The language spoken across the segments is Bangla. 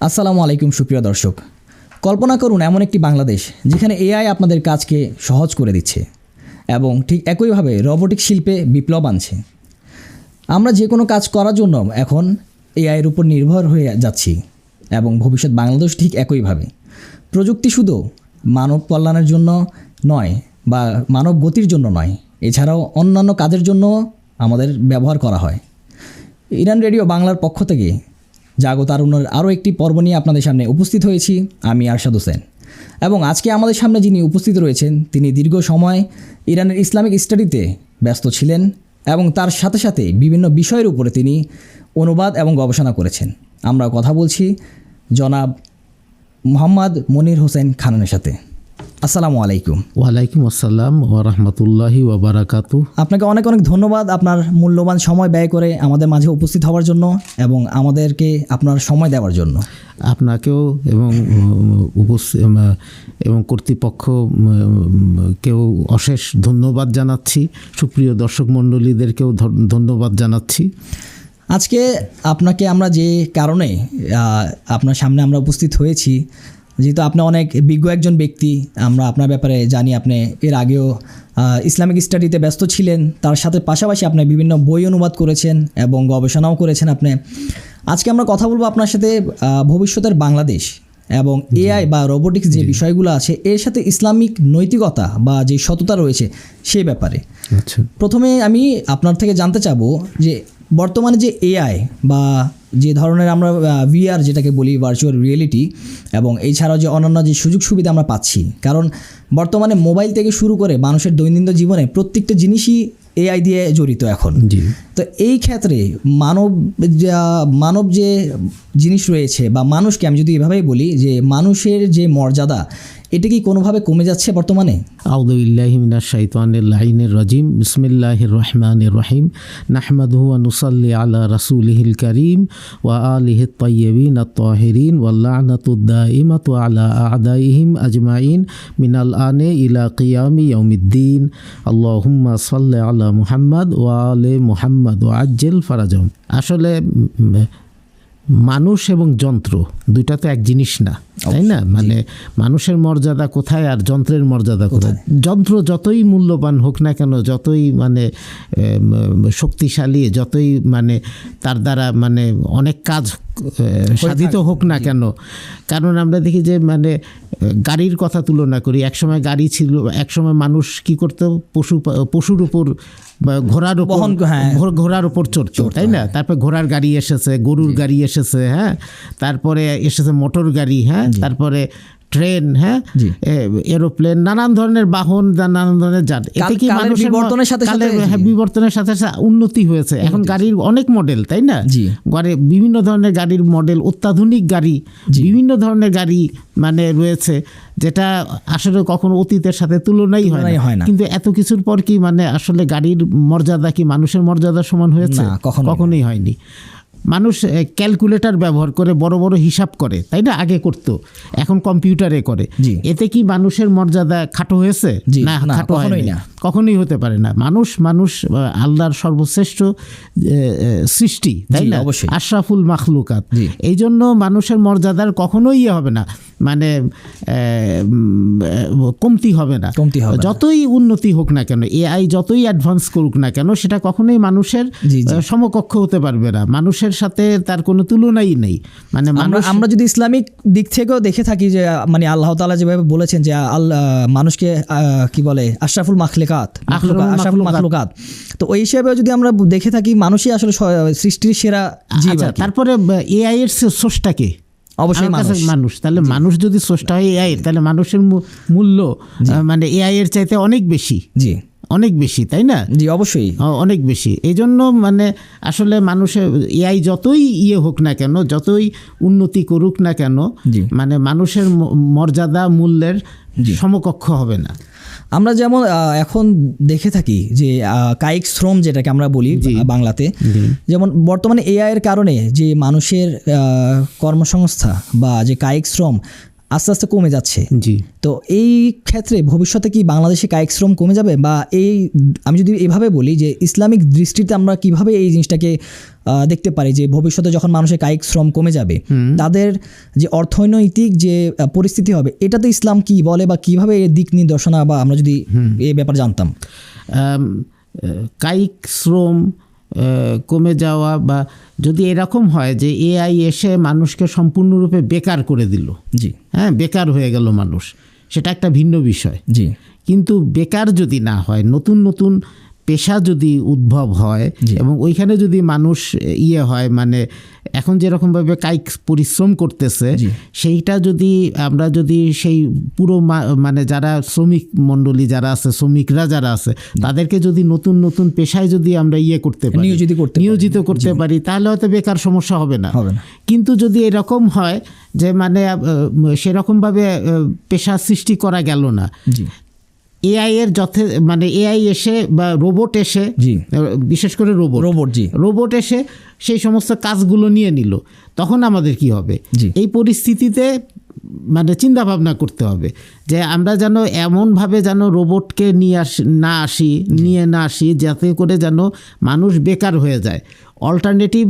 আসসালামু আলাইকুম সুপ্রিয় দর্শক, কল্পনা করুন এমন একটি বাংলাদেশ যেখানে এআই আপনাদের কাজকে সহজ করে দিচ্ছে এবং ঠিক একইভাবে রোবোটিক শিল্পে বিপ্লব আনছে। আমরা যে কোনো কাজ করার জন্য এখন এআইয়ের উপর নির্ভর হয়ে যাচ্ছি এবং ভবিষ্যৎ বাংলাদেশ ঠিক একইভাবে। প্রযুক্তি শুধু মানব কল্যাণের জন্য নয় বা মানব গতির জন্য নয়, এছাড়াও অন্যান্য কাজের জন্য আমাদের ব্যবহার করা হয়। ইরান রেডিও বাংলার পক্ষ থেকে জাগতারুণ্যের আরও একটি পর্ব নিয়ে আপনাদের সামনে উপস্থিত হয়েছি। আমি আরশাদ হোসেন এবং আজকে আমাদের সামনে যিনি উপস্থিত রয়েছেন তিনি দীর্ঘ সময় ইরানের ইসলামিক স্টাডিতে ব্যস্ত ছিলেন এবং তার সাথে সাথে বিভিন্ন বিষয়ের উপরে তিনি অনুবাদ এবং গবেষণা করেছেন। আমরা কথা বলছি জনাব মোহাম্মদ মনির হোসেন খানের সাথে। আসসালামু আলাইকুম। ওয়ালাইকুম আসসালাম ওয়া রাহমাতুল্লাহি ওয়া বারাকাতুহু। আপনাকে অনেক অনেক ধন্যবাদ আপনার মূল্যবান সময় ব্যয় করে আমাদের মাঝে উপস্থিত হওয়ার জন্য এবং আমাদেরকে আপনার সময় দেওয়ার জন্য। আপনাকেও এবং কর্তৃপক্ষকেও অশেষ ধন্যবাদ জানাচ্ছি। সুপ্রিয় দর্শক মণ্ডলীদেরকেও ধন্যবাদ জানাচ্ছি। আজকে আপনাকে আমরা যে কারণে আপনার সামনে আমরা উপস্থিত হয়েছি, যেহেতু আপনি অনেক বিজ্ঞ একজন ব্যক্তি, আমরা আপনার ব্যাপারে জানি আপনি এর আগেও ইসলামিক স্টাডিতে ব্যস্ত ছিলেন, তার সাথে পাশাপাশি আপনি বিভিন্ন বই অনুবাদ করেছেন এবং গবেষণাও করেছেন আপনি। আজকে আমরা কথা বলবো আপনার সাথে ভবিষ্যতের বাংলাদেশ এবং এআই বা রোবোটিক্স যে বিষয়গুলো আছে এর সাথে ইসলামিক নৈতিকতা বা যে সততা রয়েছে সেই ব্যাপারে। আচ্ছা, প্রথমে আমি আপনার থেকে জানতে চাবো যে বর্তমানে যে এআই বা যে ধরনের আমরা ভিআর যেটাকে বলি ভার্চুয়াল রিয়েলিটি এবং এছাড়াও যে অন্যান্য যে সুযোগ সুবিধা আমরা পাচ্ছি, কারণ বর্তমানে মোবাইল থেকে শুরু করে মানুষের দৈনন্দিন জীবনে প্রত্যেকটা জিনিসই এআই দিয়ে জড়িত এখন। তো এই ক্ষেত্রে মানব যে জিনিস রয়েছে বা মানুষকে আমি যদি এভাবেই বলি যে মানুষের যে মর্যাদা এটা কি কোনোভাবে কমে যাচ্ছে বর্তমানে? আউযু বিল্লাহি মিনাশ শাইতানির লাঈনির রাজিম। বিসমিল্লাহির রহমানির রহিম। নাহমাদুহু ওয়া নুসাল্লি আলা রাসূলিহিল কারীম ওয়া আলিহিত তাইয়্যিবিন আত-তাহিরিন ওয়াল লা'নাতুদ দাইমাতু আলা আ'দাইহিম আজমাইন মিনাল আনে ইলা কিয়ামি ইয়াউমিদ্দিন। আল্লাহুম্মা সাল্লি আলা মুহাম্মাদ ওয়া আলি মুহাম্মাদ ওয়া আজ্জিল ফারাজাহুম। আসলে মানুষ এবং যন্ত্র দুইটা তো এক জিনিস না, তাই না? মানে মানুষের মর্যাদা কোথায় আর যন্ত্রের মর্যাদা কোথায়? যন্ত্র যতই মূল্যবান হোক না কেন, যতই মানে শক্তিশালী, যতই মানে তার দ্বারা মানে অনেক কাজ সাধিত হোক না কেন, কারণ আমরা দেখি যে মানে গাড়ির কথা তুলনা করি, একসময় গাড়ি ছিল, একসময় মানুষ কি করতো, পশুর উপর ঘোড়ার উপর চড়তো, তাই না? তারপর ঘোড়ার গাড়ি এসেছে, গরুর গাড়ি এসেছে, হ্যাঁ, তারপরে এসেছে মোটর গাড়ি, হ্যাঁ, তারপরে ট্রেন, হ্যাঁ, এরোপ্লেন, নানান ধরনের বাহন, নানান ধরনের যান। এতে কি মানুষের বিবর্তনের সাথে সাথে উন্নতি হয়েছে। এখন গাড়ির অনেক মডেল, তাই না? বিভিন্ন ধরনের গাড়ির মডেল, অত্যাধুনিক গাড়ি, বিভিন্ন ধরনের গাড়ি মানে রয়েছে, যেটা আসলে কখনো অতীতের সাথে তুলনাই হয় না। কিন্তু এত কিছুর পর কি মানে আসলে গাড়ির মর্যাদা কি মানুষের মর্যাদার সমান হয়েছে? কখনোই হয়নি। মানুষ ক্যালকুলেটর ব্যবহার করে বড় বড় হিসাব করে, তাই না? আগে করতো, এখন কম্পিউটারে করে। এতে কি মানুষের মর্যাদা খাটো হয়েছে? না, খাটো হয়নি, কখনোই হতে পারে না। মানুষ আল্লাহর সর্বশ্রেষ্ঠ সৃষ্টি, তাই না? আশরাফুল মাখলুকাত। এই জন্য মানুষের মর্যাদার কখনোই হবে না, মানে কমতি হবে না। যতই উন্নতি হোক না কেন, এআই যতই অ্যাডভান্স করুক না কেন, সেটা কখনোই মানুষের সমকক্ষ হতে পারবে না। মানুষের সাথে তার কোনো তুলনাই নেই। মানে আমরা যদি ইসলামিক দিক থেকেও দেখে থাকি যে মানে আল্লাহ তাআলা যেভাবে বলেছেন যে মানুষকে কি বলে আশরাফুল মাখলুকাত, তো ওই হিসেবে যদি আমরা দেখে থাকি মানুষই আসলে সৃষ্টির সেরা জীব। তারপরে এআই এর স্রষ্টাকে অবশ্যই মানুষ। তাহলে মানুষ যদি স্রষ্টা হয় এআই, তাহলে মানুষের মূল্য মানে এআই এর চাইতে অনেক বেশি, অনেক বেশি, তাই না? জি, অবশ্যই অনেক বেশি। এই জন্য মানে আসলে মানুষের এআই যতই হোক না কেন, যতই উন্নতি করুক না কেন, মানে মানুষের মর্যাদা মূল্যের সমকক্ষ হবে না। আমরা যেমন এখন দেখে থাকি যে কায়িক শ্রম যেটাকে আমরা বলি বাংলাতে, যেমন বর্তমানে এআই এর কারণে যে মানুষের কর্মসংস্থা বা যে কায়িক শ্রম আস্তে আস্তে কমে যাচ্ছে। জি। তো এই ক্ষেত্রে ভবিষ্যতে কি বাংলাদেশে কায়িক শ্রম কমে যাবে, বা এই আমি যদি এভাবে বলি যে ইসলামিক দৃষ্টিতে আমরা কিভাবে এই জিনিসটাকে দেখতে পারি যে ভবিষ্যতে যখন মানুষের কায়িক শ্রম কমে যাবে তাদের যে অর্থনৈতিক যে পরিস্থিতি হবে, এটাতে ইসলাম কি বলে বা কিভাবে এর দিক নির্দেশনা, বা আমরা যদি এই ব্যাপারে জানতাম। কায়িক শ্রম কমে যাওয়া, বা যদি এরকম হয় যে এআই এসে মানুষকে সম্পূর্ণরূপে বেকার করে দিল, জি হ্যাঁ, বেকার হয়ে গেল মানুষ, সেটা একটা ভিন্ন বিষয়। জি। কিন্তু বেকার যদি না হয়, নতুন নতুন পেশা যদি উদ্ভব হয় এবং ওইখানে যদি মানুষ হয়, মানে এখন যেরকমভাবে কায়িক পরিশ্রম করতেছে সেইটা যদি আমরা যদি সেই পুরো মানে যারা শ্রমিক মণ্ডলী যারা আছে, শ্রমিকরা যারা আছে, তাদেরকে যদি নতুন নতুন পেশায় যদি আমরা করতে পারি, নিয়োজিত করতে পারি, তাহলে হয়তো বেকার সমস্যা হবে না। কিন্তু যদি এরকম হয় যে মানে সেরকমভাবে পেশা সৃষ্টি করা গেল না, এআই এর মানে এআই এসে বা রোবট এসে, বিশেষ করে রোবট এসে সেই সমস্ত কাজগুলো নিয়ে নিল, তখন আমাদের কি হবে? এই পরিস্থিতিতে মানে চিন্তা ভাবনা করতে হবে যে আমরা যেন এমনভাবে যেন রোবটকে নিয়ে না আসি যাতে করে যেন মানুষ বেকার হয়ে যায়। অল্টারনেটিভ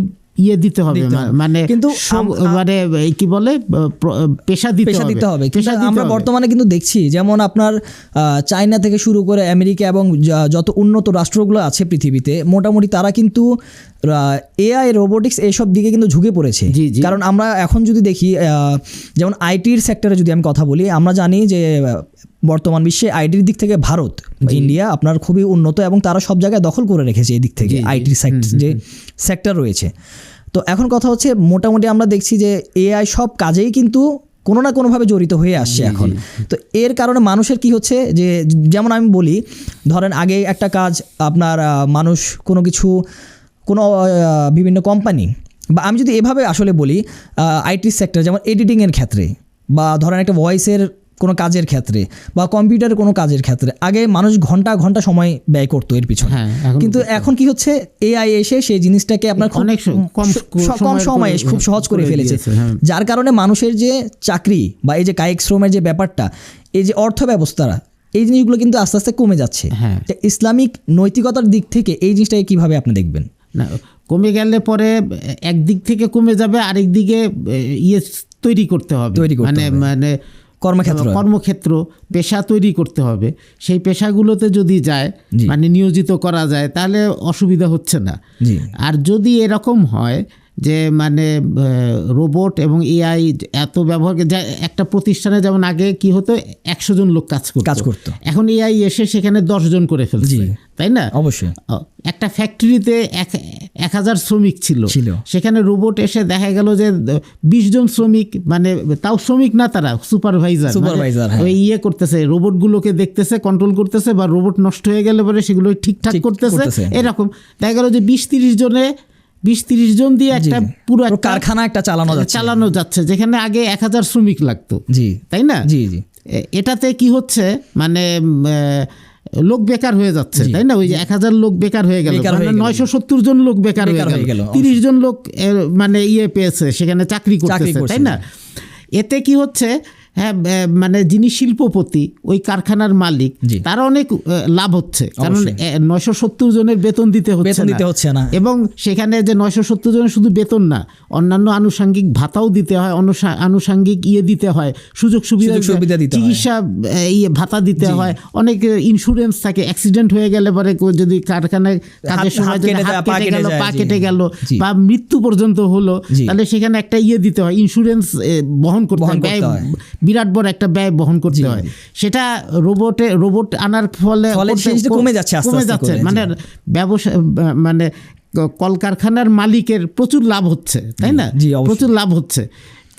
দিতে হবে, মানে কিন্তু মানে কি বলে পেশা দিতে হবে। আমরা বর্তমানে কিন্তু দেখছি যেমন আপনার চায়না থেকে শুরু করে আমেরিকা এবং যত উন্নত রাষ্ট্রগুলো আছে পৃথিবীতে, মোটামুটি তারা কিন্তু এআই, রোবোটিক্স এইসব দিকে কিন্তু ঝুঁকে পড়েছে। কারণ আমরা এখন যদি দেখি যেমন আইটির সেক্টরে যদি আমি কথা বলি, আমরা জানি যে বর্তমান বিশ্বে আইটির দিক থেকে ভারত, ইন্ডিয়া আপনার খুবই উন্নত এবং তারা সব জায়গায় দখল করে রেখেছে এই দিক থেকে আইটির যে সেক্টর রয়েছে। তো এখন কথা হচ্ছে মোটামুটি আমরা দেখছি যে এআই সব কাজেই কিন্তু কোনো না কোনোভাবে জড়িত হয়ে আসছে এখন। তো এর কারণে মানুষের কি হচ্ছে যে, যেমন আমি বলি ধরেন আগে একটা কাজ আপনার মানুষ কোনো বিভিন্ন কোম্পানি, বা আমি যদি এভাবে আসলে বলি আইটি সেক্টর, যেমন এডিটিংয়ের ক্ষেত্রে বা ধরেন একটা ভয়েসের কোনো কাজের ক্ষেত্রে বা কম্পিউটারের কোনো কাজের ক্ষেত্রে আগে মানুষ ঘন্টা ঘন্টা সময় ব্যয় করতো এর পিছনে, কিন্তু এখন কি হচ্ছে এআই এসে সেই জিনিসটাকে আপনার কম সময়ে খুব সহজ করে ফেলেছে, যার কারণে মানুষের যে চাকরি বা এই যে কায়িক শ্রমের যে ব্যাপারটা, এই যে অর্থ ব্যবস্থাটা, এই জিনিসগুলো কিন্তু আস্তে আস্তে কমে যাচ্ছে। ইসলামিক নৈতিকতার দিক থেকে এই জিনিসটাকে কিভাবে আপনি দেখবেন? না, কমে গেলে পরে একদিক থেকে কমে যাবে, আরেক দিকে তৈরি করতে হবে, মানে কর্মক্ষেত্র পেশা তৈরি করতে হবে। সেই পেশাগুলোতে যদি যায়, মানে নিয়োজিত করা যায়, তাহলে অসুবিধা হচ্ছে না। আর যদি এরকম হয় যে মানে রোবট এবং এআই এত ব্যবহার, একটা প্রতিষ্ঠানে যেমন আগে কি হতো 100 জন লোক কাজ করতো, এখন এআই এসে সেখানে 10 জন করে ফেলছে, তাই না? অবশ্যই। একটা ফ্যাক্টরিতে 1000 শ্রমিক ছিল, সেখানে রোবট এসে দেখা গেল যে 20 জন শ্রমিক, মানে তাও শ্রমিক না, তারা সুপারভাইজার ওই করতেছে, রোবটগুলোকে দেখতেছে, কন্ট্রোল করতেছে, বা রোবট নষ্ট হয়ে গেলে পরে সেগুলো ঠিকঠাক করতেছে। এরকম দেখা গেল যে 20-30 জন দিয়ে একটা পুরো কারখানা একটা চালানো যাচ্ছে, যেখানে আগে 1000 শ্রমিক লাগতো, তাই না? এটাতে কি হচ্ছে, মানে লোক বেকার হয়ে যাচ্ছে, তাই না? ওই যে 1000 লোক বেকার হয়ে গেল, 970 জন লোক বেকার হয়ে গেল, 30 জন লোক মানে পেয়েছে, সেখানে চাকরি করতেছে, তাই না? এতে কি হচ্ছে, হ্যাঁ, মানে যিনি শিল্পপতি, ওই কারখানার মালিক, তার অনেক লাভ হচ্ছে, কারণ 970 জনের বেতন দিতে হচ্ছে না, এবং সেখানে যে 970 জনের শুধু বেতন না, অন্যান্য আনুষঙ্গিক ভাতাও দিতে হয়, আনুষঙ্গিক দিতে হয়, সুযোগ সুবিধা চিকিৎসা ভাতা দিতে হয়, অনেক ইন্স্যুরেন্স থাকে, অ্যাক্সিডেন্ট হয়ে গেলে পরে যদি কারখানায় কাজের সময় যদি পা কেটে গেল বা মৃত্যু পর্যন্ত হলো, তাহলে সেখানে একটা দিতে হয়, ইন্স্যুরেন্স বহন করতে হয়, বিরাট বড় একটা ব্যয় বহন করতে হয়। সেটা রোবট আনার ফলে কমে যাচ্ছে, মানে ব্যবসা, মানে কলকারখানার মালিকের প্রচুর লাভ হচ্ছে, তাই না? প্রচুর লাভ হচ্ছে।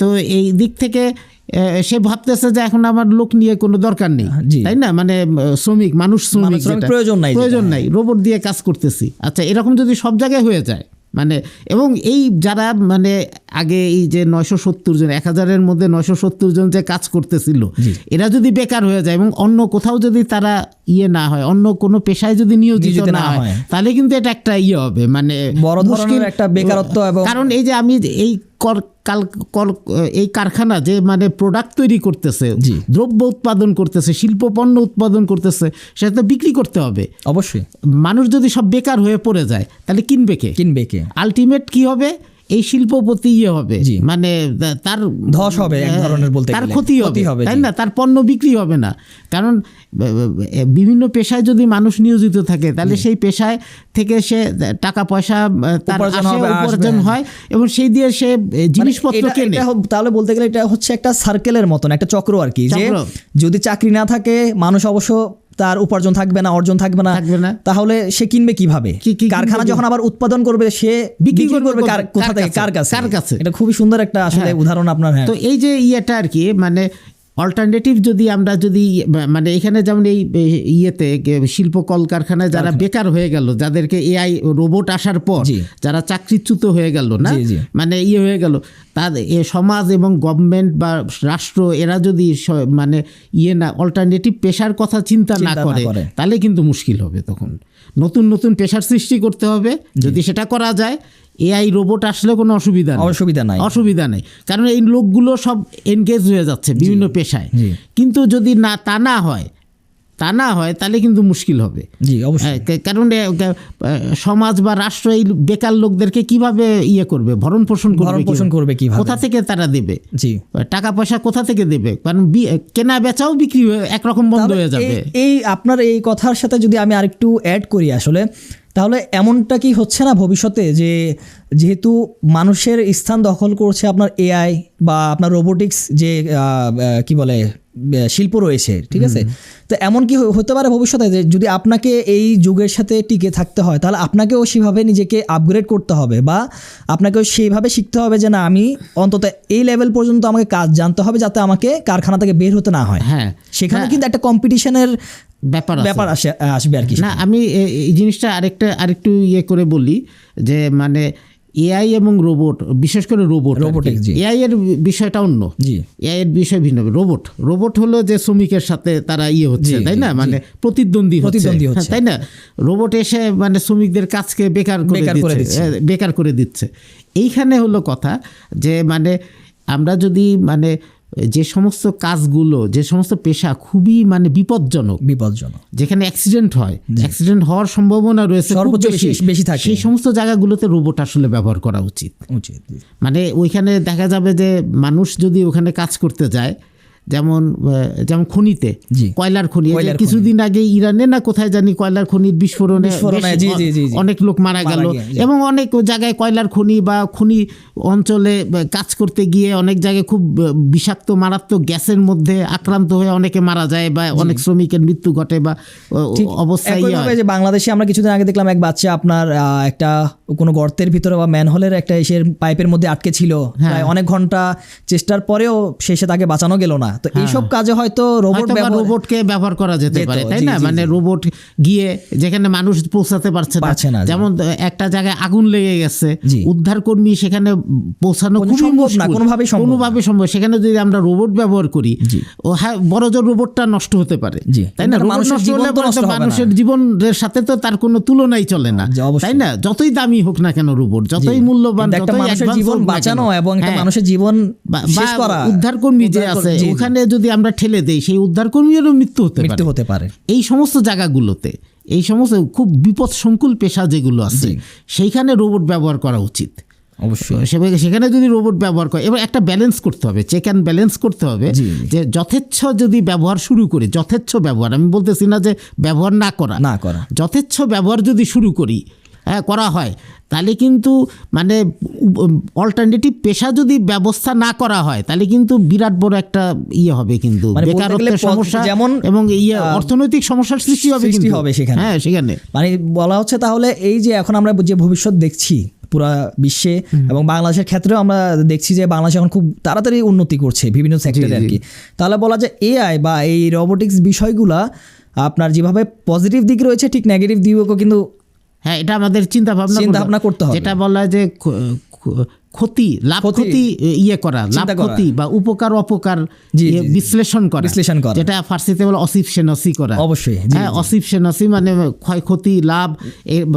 তো এই দিক থেকে সে ভাবতেছে যে এখন আমার লোক নিয়ে কোনো দরকার নেই, তাই না? মানে শ্রমিক প্রয়োজন নাই, রোবট দিয়ে কাজ করতেছি। আচ্ছা, এরকম যদি সব জায়গায় হয়ে যায়, মানে এবং এই যারা মানে আগে এই যে 970 জন, 1000-এর মধ্যে 970 জন যে কাজ করতেছিল, এরা যদি বেকার হয়ে যায় এবং অন্য কোথাও যদি তারা না হয়, অন্য কোনো পেশায় যদি নিয়োজিত না হয়, তাহলে কিন্তু এটা একটা হবে, মানে বড় ধরনের একটা বেকারত্ব। এবং কারণ এই যে আমি এই এই কারখানা যে মানে প্রোডাক্ট তৈরি করতেছে, জি। দ্রব্য উৎপাদন করতেছে, শিল্প পণ্য উৎপাদন করতেছে, সেটা তো বিক্রি করতে হবে। অবশ্যই। মানুষ যদি সব বেকার হয়ে পড়ে যায় তাহলে কিনবে কে? আলটিমেট কি হবে? এই শিল্পপতি হবে, জি। মানে তার ধস হবে এক ধরনের, বলতে তার গেলে ক্ষতি হবে, তাই জি। না? তার পণ্য বিক্রি হবে না। কারণ বিভিন্ন পেশায় যদি মানুষ নিয়োজিত থাকে তাহলে সেই পেশায় থেকে সে টাকা পয়সা তার উপার্জন হয় এবং সেই দিয়ে সে জিনিসপত্র কেনে। তাহলে বলতে গেলে এটা হচ্ছে একটা সার্কেলের মতন, একটা চক্র আর কি, যে যদি চাকরি না থাকে মানুষ অবশ্য তার উপার্জন থাকবে না, অর্জন থাকবে না, তাহলে সে কিনবে কিভাবে? কারখানা যখন আবার উৎপাদন করবে সে বিক্রি করবে কোথা থেকে, কার কাছে? এটা খুবই সুন্দর একটা আসলে উদাহরণ আপনার। তো এই যে ইয়েটা আর কি, মানে অল্টারনেটিভ যদি আমরা মানে এখানে যেমন এই ইয়েতে শিল্প কলকারখানায় যারা বেকার হয়ে গেল, যাদেরকে এআই রোবট আসার পর যারা চাকরিচ্যুত হয়ে গেল না, মানে হয়ে গেল, তাদের সমাজ এবং গভর্নমেন্ট বা রাষ্ট্র এরা যদি মানে না অল্টারনেটিভ পেশার কথা চিন্তা না করে তাহলে কিন্তু মুশকিল হবে। তখন নতুন নতুন পেশার সৃষ্টি করতে হবে। যদি সেটা করা যায়, এআই রোবট আসলে কোনো অসুবিধা নাই, কারণ এই লোকগুলো সব এনগেজ হয়ে যাচ্ছে বিভিন্ন পেশায়। কিন্তু যদি তা না হয় তাহলে কিন্তু মুশকিল হবে। কারণ সমাজ বা রাষ্ট্র এই বেকার লোকদেরকে কিভাবে করবে, ভরণ পোষণ করবে, কোথা থেকে তারা দেবে? টাকা পয়সা কোথা থেকে দেবে? কারণ কেনা বেচাও বিক্রি একরকম বন্ধ হয়ে যাবে। এই আপনার এই কথার সাথে যদি আমি আরেকটু অ্যাড করি, আসলে তাহলে এমনটা কি হচ্ছে না ভবিষ্যতে, যে যেহেতু মানুষের স্থান দখল করছে আপনার এআই বা আপনার রোবোটিক্স, যে কি বলে শিল্প রয়েছে, ঠিক আছে, তো এমন কি হতে পারে ভবিষ্যতে যে যদি আপনাকে এই যুগের সাথে টিকে থাকতে হয় তাহলে আপনাকেও সেভাবে নিজেকে আপগ্রেড করতে হবে, বা আপনাকেও সেইভাবে শিখতে হবে যে না, আমি অন্তত এই লেভেল পর্যন্ত আমাকে কাজ জানতে হবে যাতে আমাকে কারখানা থেকে বের হতে না হয়। হ্যাঁ, সেখানে কিন্তু একটা কম্পিটিশনের ব্যাপার আসবে আর কি। না, আমি এই জিনিসটা আরেকটু করে বলি যে মানে এআই এবং রোবট, বিশেষ করে রোবোটিক্স, এআই এর বিষয়টা অন্য, এআই এর বিষয় ভিন্ন। রোবট হলো যে শ্রমিকের সাথে তারা হচ্ছে, তাই না, মানে প্রতিদ্বন্দ্বী হচ্ছে, তাই না? রোবট এসে মানে শ্রমিকদের কাজকে বেকার করে দিচ্ছে। এইখানে হলো কথা যে মানে আমরা যদি মানে যে সমস্ত কাজগুলো, যে সমস্ত পেশা খুবই মানে বিপজ্জনক, যেখানে অ্যাক্সিডেন্ট হওয়ার সম্ভাবনা রয়েছে বেশি থাকে, সেই সমস্ত জায়গাগুলোতে রোবট আসলে ব্যবহার করা উচিত। মানে ওইখানে দেখা যাবে যে মানুষ যদি ওখানে কাজ করতে যায়, যেমন খনিতে, কয়লার খনি, কিছুদিন আগে ইরানে না কোথায় জানি কয়লার খনির বিস্ফোরণে অনেক লোক মারা গেল, এবং অনেক জায়গায় কয়লার খনি বা খনি অঞ্চলে কাজ করতে গিয়ে অনেক জায়গায় খুব বিষাক্ত মারাত্মক গ্যাসের মধ্যে আক্রান্ত হয়ে অনেকে মারা যায় বা অনেক শ্রমিকের মৃত্যু ঘটে বা অবস্থায়। যে বাংলাদেশে আমরা কিছুদিন আগে দেখলাম এক বাচ্চা আপনার একটা কোনো গর্তের ভিতরে বা ম্যানহোলের একটা এসের পাইপের মধ্যে আটকে ছিল, প্রায় অনেক ঘন্টা চেষ্টার পরেও শেষে তাকে বাঁচানো গেল না। তো এইসব কাজে হয়তো রোবটকে ব্যবহার করা যেতে পারে, তাই না? মানে রোবট গিয়ে যেখানে মানুষ পৌঁছাতে পারছে না, যেমন একটা জায়গায় আগুন লেগে গেছে, উদ্ধার কর্মী সেখানে পৌঁছানো কোনোভাবে সম্ভব। সেখানে যদি আমরা রোবট ব্যবহার করি, ও হ্যাঁ, বড়জোর রোবটটা নষ্ট হতে পারে, তাই না? মানুষের জীবনের সাথে তো তার কোনো তুলনাই চলে না, তাই না? যতই দামি হোক না কেন রোবট, যতই মূল্যবান, মানুষের জীবন বাঁচানো এবং মানুষের জীবন শেষ করা, উদ্ধার কর্মী যে আছে ওখানে যদি আমরা ঠেলে দেই, সেই উদ্ধার কর্মীরও মৃত্যু হতে পারে। এই সমস্ত জায়গাগুলোতে, এই সমস্ত খুব বিপদ সংকুল পেশা যেগুলো আছে, সেইখানে রোবট ব্যবহার করা উচিত অবশ্যই। সেখানে যদি রোবট ব্যবহার করে, এবার একটা ব্যালেন্স করতে হবে, চেক অ্যান্ড ব্যালেন্স করতে হবে, যে যথেচ্ছ যদি ব্যবহার শুরু করি, যথেচ্ছ ব্যবহার, আমি বলতেছি না যে ব্যবহার না করা, যথেচ্ছ ব্যবহার যদি শুরু করি, করা হয়, তাহলে কিন্তু মানে অল্টারনেটিভ পেশা যদি ব্যবস্থা না করা হয় তাহলে কিন্তু বিরাট বড় একটা হবে, কিন্তু বেকারত্বের সমস্যা এবং অর্থনৈতিক সমস্যার সৃষ্টি হবে সেখানে। হ্যাঁ, সেখানে মানে বলা হচ্ছে তাহলে এই যে এখন আমরা যে ভবিষ্যৎ দেখছি পুরা বিশ্বে এবং বাংলাদেশের ক্ষেত্রেও আমরা দেখছি যে বাংলাদেশ এখন খুব তাড়াতাড়ি উন্নতি করছে বিভিন্ন সেক্টরে আর কি। তাহলে বলা যায় এআই বা এই রোবোটিক্স বিষয়গুলা আপনার যেভাবে পজিটিভ দিক রয়েছে, ঠিক নেগেটিভ দিকও কিন্তু, হ্যাঁ, এটা আমাদের চিন্তা ভাবনা করতে হবে। যেটা বলা হয় যে লাভ ক্ষতি করা, লাভ ক্ষতি বা উপকার অপকার বিশ্লেষণ করা, যেটা ফার্সিতে বলে অসিফ করা। অবশ্যই, হ্যাঁ, অসিফ মানে ক্ষয়ক্ষতি, লাভ,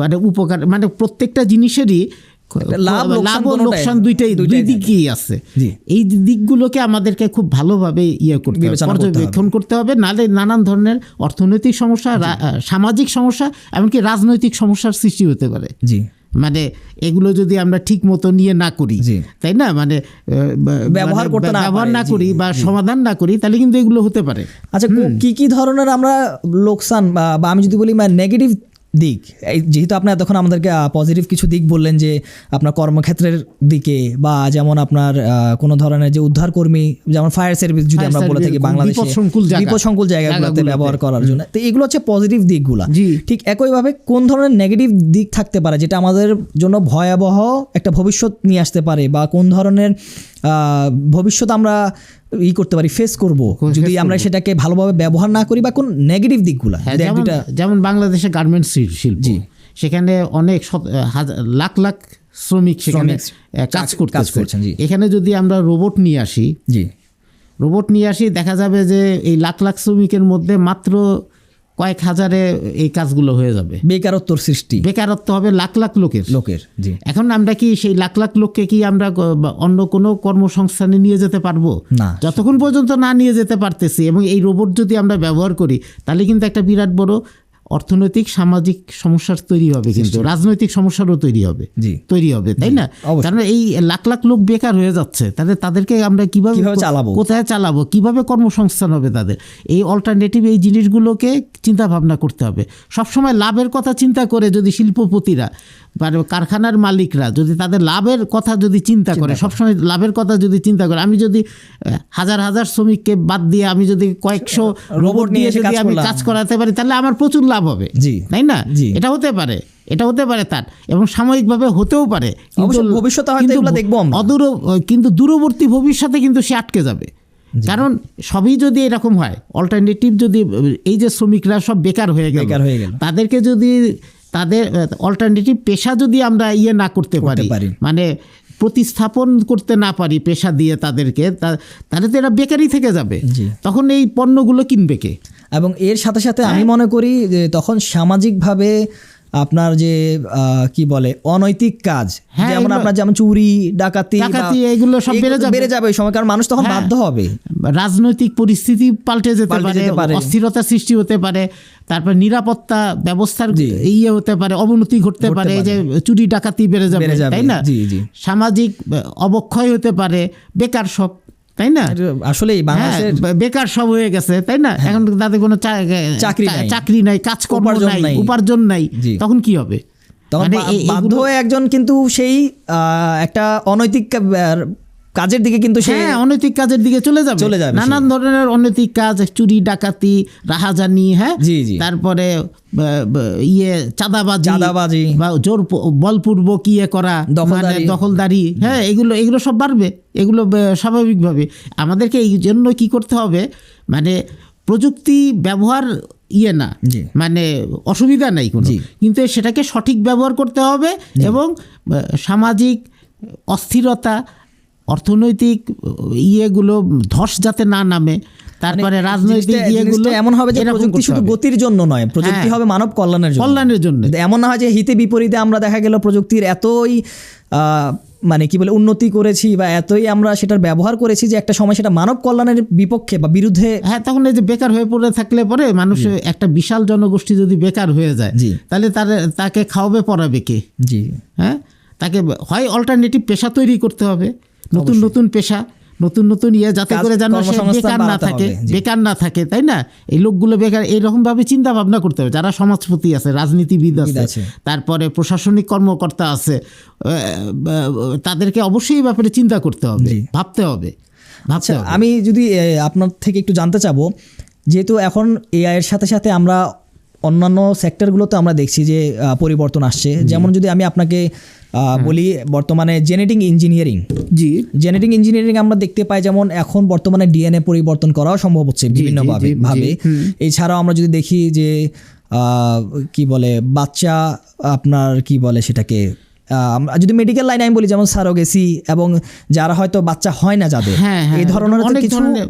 মানে উপকার, মানে প্রত্যেকটা জিনিসেরই লাভ লাভ ও লোকসান দুই দিকই আছে। জি। এই দিকগুলোকে আমাদেরকে খুব ভালোভাবে করতে হবে, পর্যবেক্ষণ করতে হবে, নাহলে নানান ধরনের অর্থনৈতিক সমস্যা, সামাজিক সমস্যা, এমনকি রাজনৈতিক সমস্যার সৃষ্টি হতে পারে। জি, মানে এগুলো যদি আমরা ঠিক মতো নিয়ে না করি, তাই না, মানে ব্যবহার না করি বা সমাধান না করি, তাহলে কিন্তু এগুলো হতে পারে। আচ্ছা, কি ধরনের আমরা লোকসান বা আমি যদি বলি নেগেটিভ দিক, যেহেতু আপনি এতক্ষণ আমাদেরকে পজিটিভ কিছু দিক বললেন যে আপনার কর্মক্ষেত্রের দিকে, বা যেমন আপনার কোনো ধরনের যে উদ্ধারকর্মী, যেমন ফায়ার সার্ভিস যদি আমরা বলে থাকি বাংলাদেশে বিপদসংকুল জায়গাগুলোতে ব্যবহার করার জন্য, তো এগুলো হচ্ছে পজিটিভ দিকগুলো। ঠিক একইভাবে কোন ধরনের নেগেটিভ দিক থাকতে পারে যেটা আমাদের জন্য ভয়াবহ একটা ভবিষ্যৎ নিয়ে আসতে পারে, বা কোন ধরনের ভবিষ্যৎ আমরা করতে পারি, ফেস করব যদি আমরা সেটাকে ভালোভাবে ব্যবহার না করি, বা কোন নেগেটিভ দিকগুলো? যেমন বাংলাদেশে গার্মেন্টস শিল্প, সেখানে অনেক লাখ লাখ শ্রমিক সেখানে কাজ করছেন। এখানে যদি আমরা রোবট নিয়ে আসি, দেখা যাবে যে এই লাখ লাখ শ্রমিকের মধ্যে মাত্র কয়েক হাজারে এই কাজগুলো হয়ে যাবে। বেকারত্ব হবে লাখ লাখ লোকের। এখন আমরা কি সেই লাখ লাখ লোককে কি আমরা অন্য কোনো কর্মসংস্থানে নিয়ে যেতে পারবো? না, যতক্ষণ পর্যন্ত না নিয়ে যেতে পারতেছি। এবং এই রোবট যদি আমরা ব্যবহার করি, তাহলে কিন্তু একটা বিরাট বড় অর্থনৈতিক সামাজিক সমস্যার তৈরি হবে, কিন্তু রাজনৈতিক সমস্যারও তৈরি হবে, তাই না? কারণ এই লাখ লাখ লোক বেকার হয়ে যাচ্ছে, তাহলে তাদেরকে আমরা কিভাবে চালাবো, কোথায় চালাবো, কিভাবে কর্মসংস্থান হবে তাদের? এই অল্টারনেটিভ এই জিনিসগুলোকে চিন্তা ভাবনা করতে হবে। সবসময় লাভের কথা চিন্তা করে যদি শিল্পপতিরা বা কারখানার মালিকরা যদি তাদের লাভের কথা যদি চিন্তা করে, সবসময় লাভের কথা যদি চিন্তা করে, আমি যদি হাজার হাজার শ্রমিককে বাদ দিয়ে আমি যদি কয়েকশো রোবট নিয়ে যদি আমি কাজ করাতে পারি, তাহলে আমার প্রচুর লাভ হবে, তাই না? এটা হতে পারে তার, এবং সাময়িকভাবে হতেও পারে, কিন্তু দূরবর্তী ভবিষ্যতে কিন্তু সে আটকে যাবে। কারণ সবই যদি এরকম হয়, অল্টারনেটিভ যদি এই যে শ্রমিকরা সব বেকার হয়ে গেল, তাদেরকে যদি তাদের অল্টারনেটিভ পেশা যদি আমরা না করতে পারি, মানে প্রতিস্থাপন করতে না পারি পেশা দিয়ে তাদেরকে, তাহলে তো এরা বেকারই থেকে যাবে। তখন এই পণ্যগুলো কিনবে কে? এবং এর সাথে সাথে আমি মনে করি যে তখন সামাজিকভাবে আপনার যে কি বলে অনৈতিক কাজ, যেমন চুরি ডাকাতি এগুলো সব বেড়ে যাবে ওই সময়, কারণ মানুষ তখন বাধ্য হবে। রাজনৈতিক পরিস্থিতি পাল্টে যেতে পারে, অস্থিরতা সৃষ্টি হতে পারে, তারপর নিরাপত্তা ব্যবস্থার হতে পারে, অবনতি ঘটতে পারে, যে চুরি ডাকাতি বেড়ে যাবে, তাই না? সামাজিক অবক্ষয় হতে পারে, বেকার সব, তাই না? আসলে বেকার সব হয়ে গেছে, তাই না? এখন তাদের কোনো চাকরি নাই, কাজকর্ম নাই, উপার্জন নাই, তখন কি হবে? বাধ্য হয়ে একজন কিন্তু সেই একটা অনৈতিক কাজের দিকে, কিন্তু অনৈতিক কাজের দিকে চলে যাবে। নানান ধরনের অনৈতিক কাজ, চুরি ডাকাতি, রাহাজানি, তারপরে চাঁদাবাজি বা জোর বলপূর্বক করা, দখলদারি, এগুলো সব বাড়বে, এগুলো স্বাভাবিকভাবে। আমাদেরকে এই জন্য কি করতে হবে, মানে প্রযুক্তি ব্যবহার না, মানে অসুবিধা নাই কোনো, কিন্তু সেটাকে সঠিক ব্যবহার করতে হবে, এবং সামাজিক অস্থিরতা, অর্থনৈতিক গুলো ধস যাতে না নামে, তারপরে রাজনৈতিক এমন হবে যে প্রযুক্তি শুধু গতির জন্য নয়, প্রযুক্তি হবে মানব কল্যাণের জন্য। এমন না হয় যে হিতে বিপরীতে আমরা দেখা গেল প্রযুক্তির এতই মানে কি বলে উন্নতি করেছি, বা এতই আমরা সেটার ব্যবহার করেছি যে একটা সময় সেটা মানব কল্যাণের বিপক্ষে বা বিরুদ্ধে। তখন এই যে বেকার হয়ে পড়ে থাকলে পরে মানুষ, একটা বিশাল জনগোষ্ঠী যদি বেকার হয়ে যায়, তাহলে তাকে খাওয়াবে পড়াবে কে? তাকে হয় অল্টারনেটিভ পেশা তৈরি করতে হবে, নতুন পেশা, নতুন যাতে করে যেন বেকার না থাকে, তাই না? এই লোকগুলো বেকার, এইরকম ভাবে চিন্তা ভাবনা করতে হবে। যারা সমাজপতি আছে, রাজনীতিবিদ আছে, তারপরে প্রশাসনিক কর্মকর্তা আছে, তাদেরকে অবশ্যই ব্যাপারে চিন্তা করতে হবে, ভাবতে হবে। আমি যদি আপনার থেকে একটু জানতে চাবো, যেহেতু এখন এআই এর সাথে সাথে আমরা অন্যান্য সেক্টরগুলোতে আমরা দেখছি যে পরিবর্তন আসছে, যেমন যদি আমি আপনাকে বলি, বর্তমানে জেনেটিক ইঞ্জিনিয়ারিং আমরা দেখতে পাই, যেমন এখন বর্তমানে ডিএনএ পরিবর্তন করাও সম্ভব হচ্ছে বিভিন্নভাবে। এছাড়াও আমরা যদি দেখি যে কি বলে বাচ্চা আপনার কি বলে সেটাকে আমরা যদি মেডিকেল লাইনে আমি বলি যেমন সারোগেসি এবং যারা হয়তো বাচ্চা হয় না যাদের এই ধরনের অনেক কিছু ধরনের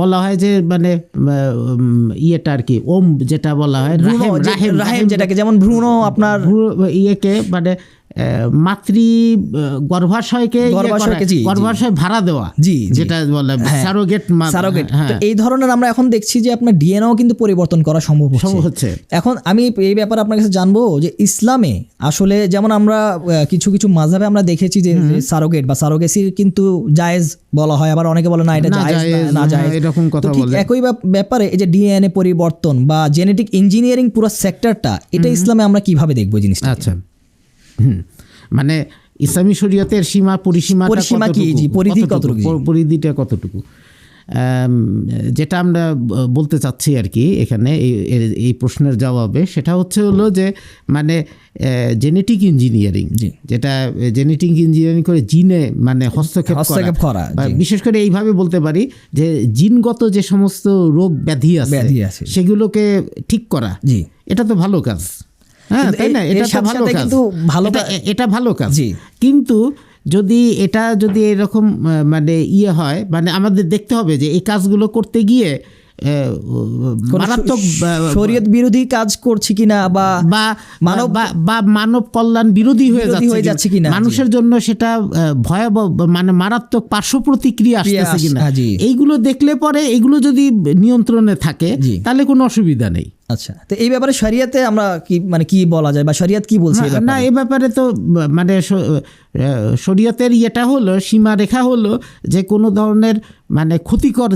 বলা হয় যে মানে ইয়েটা আর কি যেটা বলা হয় রাহেম যেটাকে যেমন ভ্রূণ আপনার ইয়েকে মানে মাতৃ গর্ভাশয়কে গর্ভাশয় ভাড়া দেওয়া, জি যেটা বলে সারোগেট। তো এই ধরনের আমরা এখন দেখছি যে আপনার ডিএনএও কিন্তু পরিবর্তন করা সম্ভব হচ্ছে। এখন আমি এই ব্যাপারে আপনার কাছে জানবো যে ইসলামে আসলে যেমন আমরা কিছু কিছু মাযহাবে আমরা দেখেছি যে সারোগেট বা সারোগেসি কিন্তু জায়েজ বলা হয়, আবার অনেকে বলে না এটা জায়েজ না জায়েজ এরকম কথা বলে। একই ব্যাপারে এই যে ডিএনএ পরিবর্তন বা জেনেটিক ইঞ্জিনিয়ারিং পুরো সেক্টরটা, এটা ইসলামে আমরা কিভাবে দেখবো জিনিসটা? আচ্ছা, মানে ইসলামী শরীয়তের সীমা পরিসীমা কি, পরিধিটা কতটুকু, যেটা আমরা বলতে চাচ্ছি আর কি এখানে এই প্রশ্নের জবাবে, সেটা হলো যে মানে জেনেটিক ইঞ্জিনিয়ারিং, যেটা জেনেটিক ইঞ্জিনিয়ারিং করে জিনে মানে হস্তক্ষেপ করা, বিশেষ করে এইভাবে বলতে পারি যে জিনগত যে সমস্ত রোগ ব্যাধি আছে সেগুলোকে ঠিক করা, এটা তো ভালো কাজ। হ্যাঁ, তাই না? এটা ভালো কাজ। কিন্তু যদি এরকম মানে হয়, মানে আমাদের দেখতে হবে যে এই কাজগুলো করতে গিয়ে মারাত্মক শরীয়ত বিরোধী কাজ করছি কিনা বা মানব কল্যাণ বিরোধী হয়ে যাচ্ছে কিনা, মানুষের জন্য সেটা ভয়াবহ মানে মারাত্মক পার্শ্ব প্রতিক্রিয়া আসতেছে কিনা, এইগুলো দেখলে পরে এগুলো যদি নিয়ন্ত্রণে থাকে তাহলে কোনো অসুবিধা নেই। আচ্ছা, তো এই ব্যাপারে শরিয়তে আমরা কি বলা যায় বা শরিয়ত কি বলছে? না, এই ব্যাপারে তো মানে শরিয়তের ইয়েটা হলো, সীমারেখা হলো যে কোনো ধরনের মানে ক্ষতিকর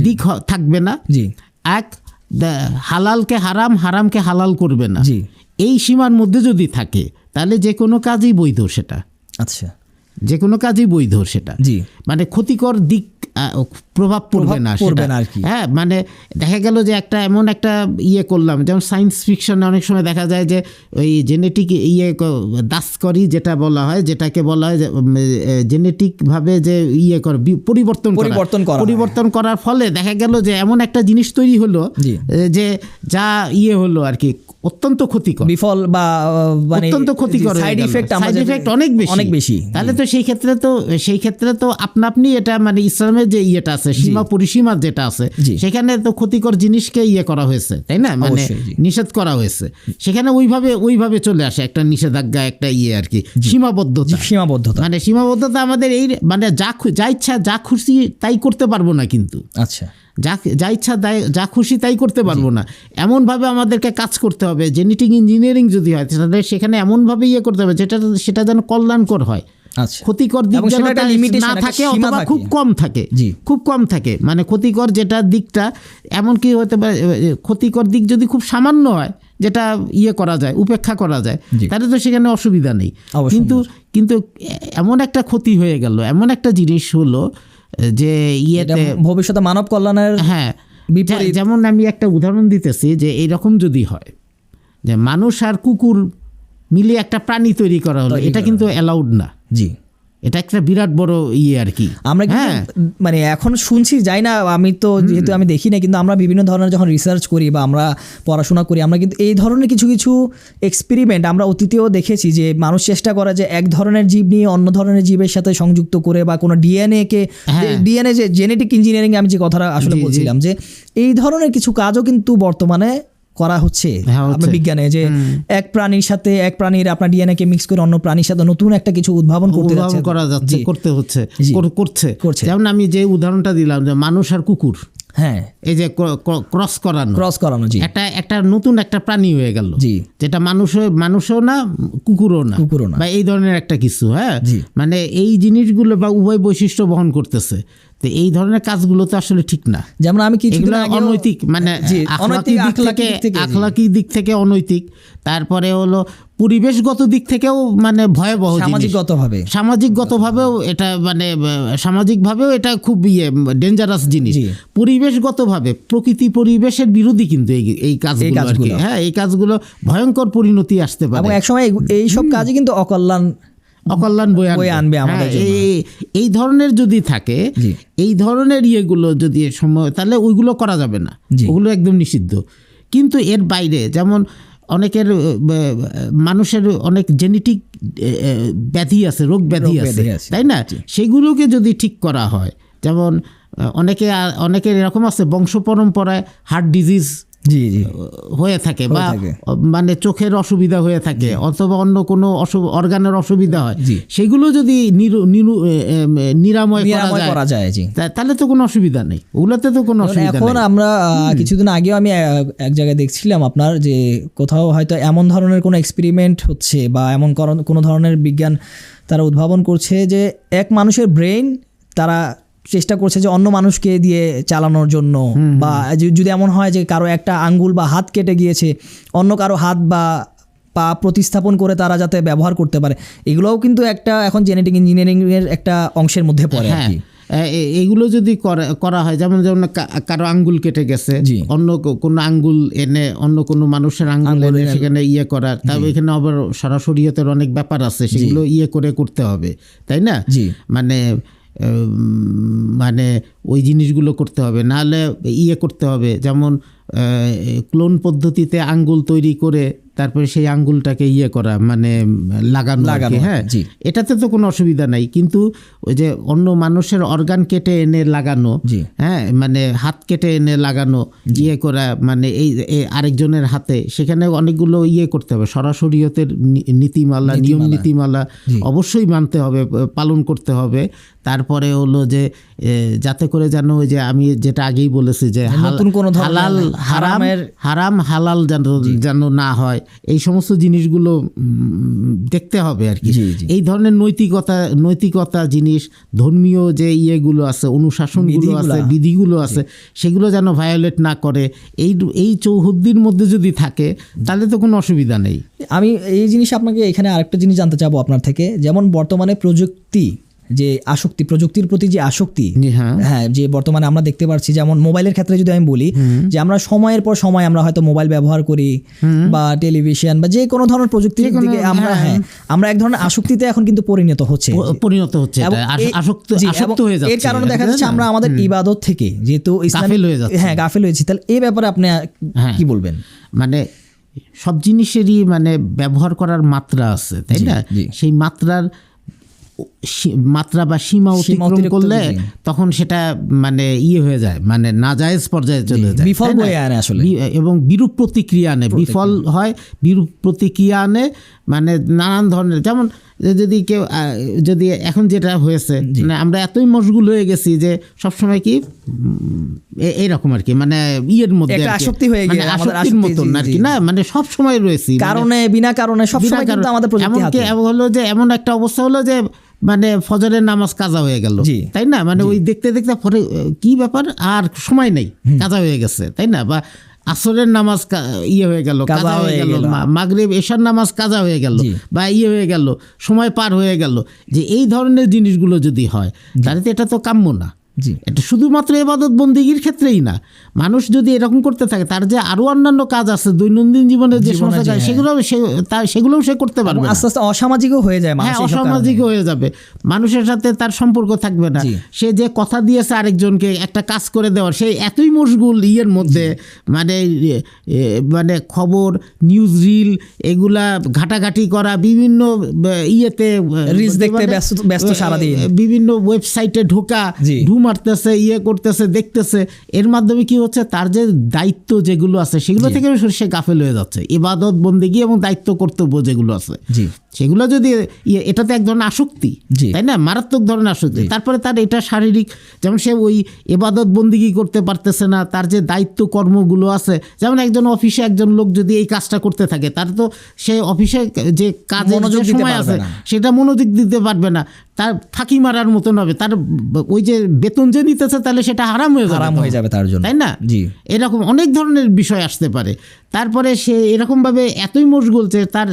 দিক থাকবে না। এক, হালালকে হারাম, হারামকে হালাল করবে না, এই সীমার মধ্যে যদি থাকে তাহলে যে কোনো কাজই বৈধ সেটা। আচ্ছা, যে কোনো কাজই বৈধ সেটা, মানে ক্ষতিকর দিক প্রভাব পড়বে না আর কি। হ্যাঁ, মানে দেখা গেল যে এমন একটা করলাম, যেমন সায়েন্স ফিকশনে অনেক সময় দেখা যায় যে ওই জেনেটিক দাসকরি যেটা বলা হয়, যেটাকে বলা হয় জেনেটিকভাবে যে পরিবর্তন করার ফলে দেখা গেল যে এমন একটা জিনিস তৈরি হলো যে যা হলো আর কি অত্যন্ত ক্ষতিকর, বিফল বা অত্যন্ত ক্ষতিকর, সাইড ইফেক্ট অনেক বেশি। তাহলে তো সেই ক্ষেত্রে তো আপনি এটা মানে ইসলামের যে ইয়েটা আছে, সীমা পরিসীমা যেটা আছে, সেখানে তো ক্ষতিকর জিনিসকে করা হয়েছে, তাই না? মানে নিষেধ করা হয়েছে, সেখানে ওইভাবে চলে আসে একটা নিষেধাজ্ঞা, একটা আর কি সীমাবদ্ধতা। মানে সীমাবদ্ধতা আমাদের এই মানে যা ইচ্ছা যা খুশি তাই করতে পারবো না, কিন্তু আচ্ছা যা ইচ্ছা যা খুশি তাই করতে পারবো না, এমনভাবে আমাদেরকে কাজ করতে হবে। জেনেটিক ইঞ্জিনিয়ারিং যদি হয় তাহলে সেখানে এমনভাবে করতে হবে সেটা যেন কল্যাণকর হয়, ক্ষতিকর দিক যেন না থাকে অথবা খুব কম থাকে। মানে ক্ষতিকর যেটা দিকটা এমনকি হতে পারে, ক্ষতিকর দিক যদি খুব সামান্য হয়, যেটা করা যায়, উপেক্ষা করা যায়, তাহলে তো সেখানে অসুবিধা নেই। কিন্তু এমন একটা ক্ষতি হয়ে গেল, এমন একটা জিনিস হলো যে ভবিষ্যতে মানব কল্যাণের, হ্যাঁ, যেমন আমি একটা উদাহরণ দিতেছি যে এইরকম যদি হয় যে মানুষ আর কুকুর মিলে একটা প্রাণী তৈরি করা হলো, এটা কিন্তু অ্যালাউড না। এটা একটা বিরাট বড় আর কি। আমরা মানে এখন শুনছি, যাই না, আমি তো যেহেতু আমি দেখি না, কিন্তু আমরা বিভিন্ন ধরনের যখন রিসার্চ করি বা আমরা পড়াশোনা করি, আমরা কিন্তু এই ধরনের কিছু এক্সপেরিমেন্ট আমরা অতীতেও দেখেছি যে মানুষ চেষ্টা করে যে এক ধরনের জীব নিয়ে অন্য ধরনের জীবের সাথে সংযুক্ত করে বা কোনো ডিএনএ যে জেনেটিক ইঞ্জিনিয়ারিং আমি যে কথাটা আসলে বলছিলাম, যে এই ধরনের কিছু কাজও কিন্তু বর্তমানে করা হচ্ছে আপনার বিজ্ঞানে, যে এক প্রাণীর আপনার ডিএনএ কে মিক্স করে অন্য প্রাণীর সাথে নতুন একটা কিছু উদ্ভাবন করছে। যেমন আমি যে উদাহরণটা দিলাম যে মানুষ আর কুকুর, হ্যাঁ, এই যে ক্রস করানো একটা নতুন একটা প্রাণী হয়ে গেল, যেটা মানুষও না কুকুরও না বা এই ধরনের একটা কিছু। হ্যাঁ, মানে এই জিনিসগুলো বা উভয় বৈশিষ্ট্য বহন করতেছে, তো এই ধরনের কাজগুলো তো আসলে ঠিক না। যেমন আমি অনৈতিক, মানে আখলাকি দিক থেকে অনৈতিক, তারপরে হলো পরিবেশগত দিক থেকেও মানে ভয়াবহ, সামাজিকগতভাবেও এটা মানে সামাজিকভাবেও এটা খুব ডেঞ্জারাস জিনিস। পরিবেশগতভাবে পরিবেশের বিরোধী কিন্তু এই কাজগুলো আর কি। হ্যাঁ, এই কাজগুলো ভয়ঙ্কর পরিণতি আসতে পারে এবং একসময় এইসব কাজই কিন্তু অকল্যাণ বয়ে আনবে আমাদের জন্য। এই ধরনের যদি থাকে, এই ধরনের ইয়েগুলো যদি সময়, তাহলে ওইগুলো করা যাবে না, ওগুলো একদম নিষিদ্ধ। কিন্তু এর বাইরে যেমন অনেকের মানুষের অনেক জেনেটিক ব্যাধি আছে, রোগ ব্যাধি আছে, তাই না? সেগুলোকে যদি ঠিক করা হয়, যেমন অনেকের এরকম আছে বংশ পরম্পরায় হার্ট ডিজিজ হয়ে থাকে, বা মানে চোখের অসুবিধা হয়ে থাকে, অথবা অন্য কোনো অর্গানের অসুবিধা হয়, সেগুলো যদি নিরাময় করা যায় তাহলে তো কোনো অসুবিধা নেই, ওগুলোতে তো কোনো অসুবিধা নেই। এখন আমরা কিছুদিন আগেও আমি এক জায়গায় দেখছিলাম আপনার, যে কোথাও হয়তো এমন ধরনের কোনো এক্সপেরিমেন্ট হচ্ছে বা এমন কোনো ধরনের বিজ্ঞান তারা উদ্ভাবন করছে যে এক মানুষের ব্রেইন তারা চেষ্টা করছে যে অন্য মানুষকে দিয়ে চালানোর জন্য, বা যদি এমন হয় যে কারো একটা আঙ্গুল বা হাত কেটে গিয়েছে, অন্য কারো হাত বা পা প্রতিস্থাপন করে তারা যাতে ব্যবহার করতে পারে, এগুলোও কিন্তু একটা এখন জেনেটিক ইঞ্জিনিয়ারিংয়ের একটা অংশের মধ্যে পড়ে আর কি। এগুলো যদি করা হয়, যেমন কারো আঙ্গুল কেটে গেছে, অন্য কোনো আঙ্গুল এনে অন্য কোনো মানুষের আঙ্গুল এনে সেখানে করার, তবে এখানে আবার সরাসরিয়তের অনেক ব্যাপার আছে, সেগুলো করতে হবে, তাই না? মানে ওই জিনিসগুলো করতে হবে, নাহলে করতে হবে, যেমন ক্লোন পদ্ধতিতে আঙ্গুল তৈরি করে তারপরে সেই আঙ্গুলটাকে করা, মানে লাগানো, হ্যাঁ, এটাতে তো কোনো অসুবিধা নাই। কিন্তু ওই যে অন্য মানুষের অর্গান কেটে এনে লাগানো, হ্যাঁ, মানে হাত কেটে এনে লাগানো, করা, মানে এই আরেকজনের হাতে, সেখানে অনেকগুলো করতে হবে, সরাসরিয়তের নীতিমালা, নিয়ম নীতিমালা অবশ্যই মানতে হবে, পালন করতে হবে। তারপরে হলো যে যাতে করে যেন ওই যে আমি যেটা আগেই বলেছি যে হালাল হারাম হালাল যেন না হয়, এই সমস্ত জিনিসগুলো দেখতে হবে আর কি। এই ধরনের নৈতিকতা জিনিস, ধর্মীয় যে ইয়েগুলো আছে, অনুশাসনগুলো আছে, বিধিগুলো আছে, সেগুলো যেন ভায়োলেট না করে, এই চৌহদ্দির মধ্যে যদি থাকে তাহলে তো কোনো অসুবিধা নেই। আমি এই জিনিস আপনাকে এখানে আরেকটা জিনিস জানতে চাবো আপনার থেকে, যেমন বর্তমানে প্রযুক্তির প্রতি যে আসক্তি, হ্যাঁ, যে বর্তমানে আমরা দেখতে পাচ্ছি, যেমন মোবাইলের ক্ষেত্রে যদি আমি বলি, যে আমরা সময়ের পর সময় আমরা হয়তো মোবাইল ব্যবহার করি, বা টেলিভিশন বা যে কোনো ধরনের প্রযুক্তির দিকে আমরা এক ধরনের আসক্তিতে এখন কিন্তু পরিণত হচ্ছে, এর কারণে দেখা যাচ্ছে আমরা আমাদের ইবাদত থেকে যেহেতু গাফেল হয়েছি। তাহলে এই ব্যাপারে আপনি কি বলবেন? মানে সব জিনিসেরই মানে ব্যবহার করার মাত্রা আছে, তাই না? সেই মাত্রা বা সীমা অতিক্রম করলে তখন সেটা মানে হয়ে যায়, মানে নাজায়েজ পর্যায়ে চলে যায়, বিফল বয়ে আনে আসলে, এবং বিরূপ প্রতিক্রিয়া আনে, বিফল হয়, বিরূপ প্রতিক্রিয়া আনে, মানে নানান ধরনের। যেমন যদি এখন যেটা হয়েছে, মানে আমরা এতই মশগুল হয়ে গেছি যে সবসময় কি এইরকম আর কি, মানে মধ্যে আসক্তি হয়ে গেছে, আসক্তির মতন আর কি, না মানে সব সময় রয়েছি, বিনা কারণে সব সময় কিন্তু আমাদের প্রযুক্তি হাতে। হলো যে এমন একটা অবস্থা হলো যে মানে ফজরের নামাজ কাজা হয়ে গেল, তাই না? মানে ওই দেখতে পরে কি ব্যাপার, আর সময় নেই, কাজা হয়ে গেছে, তাই না? বা আসরের নামাজ হয়ে গেল, কাজা হয়ে গেল, মাগরিব এশার নামাজ কাজা হয়ে গেল, বা হয়ে গেল, সময় পার হয়ে গেল, যে এই ধরনের জিনিসগুলো যদি হয় তাহলে তো এটা তো কাম্য না। এটা শুধুমাত্র ইবাদত বন্দেগীর ক্ষেত্রেই না, মানুষ যদি এরকম করতে থাকে, তার যে আরো অন্যান্য কাজ আছে দৈনন্দিন জীবনের যে সমস্ত কাজ, সেগুলোও সে করতে পারবে, আস্তে আস্তে অসামাজিকও হয়ে যায়, অসামাজিক হয়ে যাবে, মানুষের সাথে তার সম্পর্ক থাকবে না। সে যে কথা দিয়েছে আরেকজনকে একটা কাজ করে দেওয়ার, সেই এতই মশগুল মধ্যে, মানে খবর, নিউজ রিল, এগুলা ঘাটাঘাটি করা, বিভিন্ন রিলস দেখতে ব্যস্ত সারাদিন, বিভিন্ন ওয়েবসাইটে ঢোকা, মারতেছে, করতেছে, দেখতেছে, এর মাধ্যমে কি হচ্ছে, তার যে দায়িত্ব যেগুলো আছে সেগুলো থেকে সে গাফেল হয়ে যাচ্ছে। ইবাদত বন্দেগী এবং দায়িত্ব কর্তব্য যেগুলো আছে সেগুলো যদি এটাতে এক ধরনের আসক্তি, তাই না? মারাত্মক ধরনের আসক্তি। তারপরে তার এটা শারীরিক, যেমন সে ওই ইবাদত বন্দেগী করতে পারতেছে না, তার যে দায়িত্ব কর্মগুলো আছে, যেমন একজন অফিসে একজন লোক যদি এই কাজটা করতে থাকে, তার তো সে অফিসে যে কাজের সময় আছে সেটা মনোযোগ দিতে পারবে না, তার ফাঁকি মারার মতন হবে, তার ওই যে বেতন যে নিতেছে তাহলে সেটা হারাম হয়ে যাবে তার জন্য, তাই না? এরকম অনেক ধরনের বিষয় আসতে পারে। তারপরে সে এরকমভাবে এতই মশগুল যে তার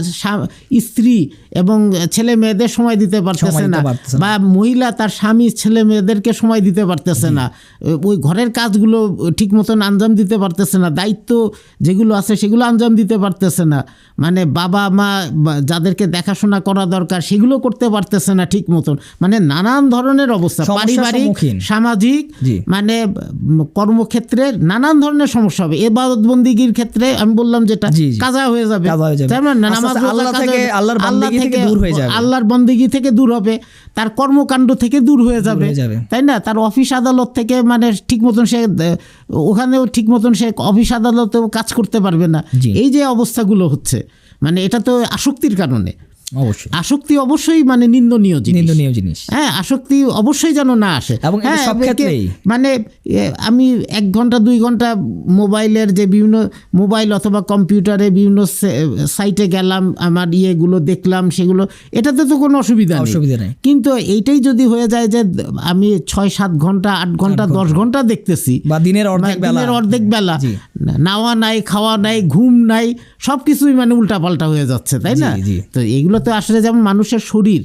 স্ত্রী এবং ছেলে মেয়েদের সময় দিতে পারতেছে না, বা মহিলা তার স্বামী ছেলে মেয়েদেরকে সময় দিতে পারতেছে না, ওই ঘরের কাজগুলো ঠিক মতন আঞ্জাম দিতে পারতেছে না, দায়িত্ব যেগুলো আছে সেগুলো আঞ্জাম দিতে পারতেছে না, মানে বাবা মা যাদেরকে দেখাশোনা করা দরকার সেগুলো করতে পারতেছে না ঠিক মতন, মানে নানান ধরনের অবস্থা, পারিবারিক সামাজিক, জি। মানে কর্মক্ষেত্রে নানান ধরনের সমস্যা হবে। ইবাদত বন্দিগির ক্ষেত্রে আমি বললাম যেটা জি, জি। কাজা হয়ে যাবে, কাজা হয়ে যাবে। তাই না? আস্তে নামাজ আস্তে রোজা আল্লাহ কাজা থেকে, হয়ে যাবে। আল্লাহর বান্দেগি থেকে দূর হয়ে যাবে। আল্লাহর বন্দেগী থেকে দূর হবে, তার কর্মকাণ্ড থেকে দূর হয়ে যাবে, হয়ে যাবে। তাই না? তার অফিস আদালত থেকে মানে ঠিক মতন সে ওখানেও ঠিক মতন সে অফিস আদালতেও কাজ করতে পারবে না। জি। এই যে অবস্থাগুলো হচ্ছে, মানে এটা তো আসক্তির কারণে। অবশ্যই আসক্তি অবশ্যই মানে নিন্দনীয় জিনিস। হ্যাঁ, আসক্তি অবশ্যই যেন না আসে। এবং এটা হ্যাঁ, সব ক্ষেত্রেই। মানে আমি 1 ঘন্টা 2 ঘন্টা মোবাইলের যে বিভিন্ন মোবাইল অথবা কম্পিউটারে বিভিন্ন সাইটে গেলাম, আমার ইয়েগুলো দেখলাম, সেগুলো এটাতে তো কোনো অসুবিধা নেই। কিন্তু এইটাই যদি হয়ে যায় যে আমি 6-7 ঘন্টা 8 ঘন্টা 10 ঘন্টা দেখতেছি, বা দিনের অর্ধেক বেলা জি। নাওয়া নাই, খাওয়া নাই, ঘুম নাই, সব কিছুই মানে উল্টাপাল্টা হয়ে যাচ্ছে, তাই না? জি। তো এইগুলো তো আসলে যেমন মানুষের শরীর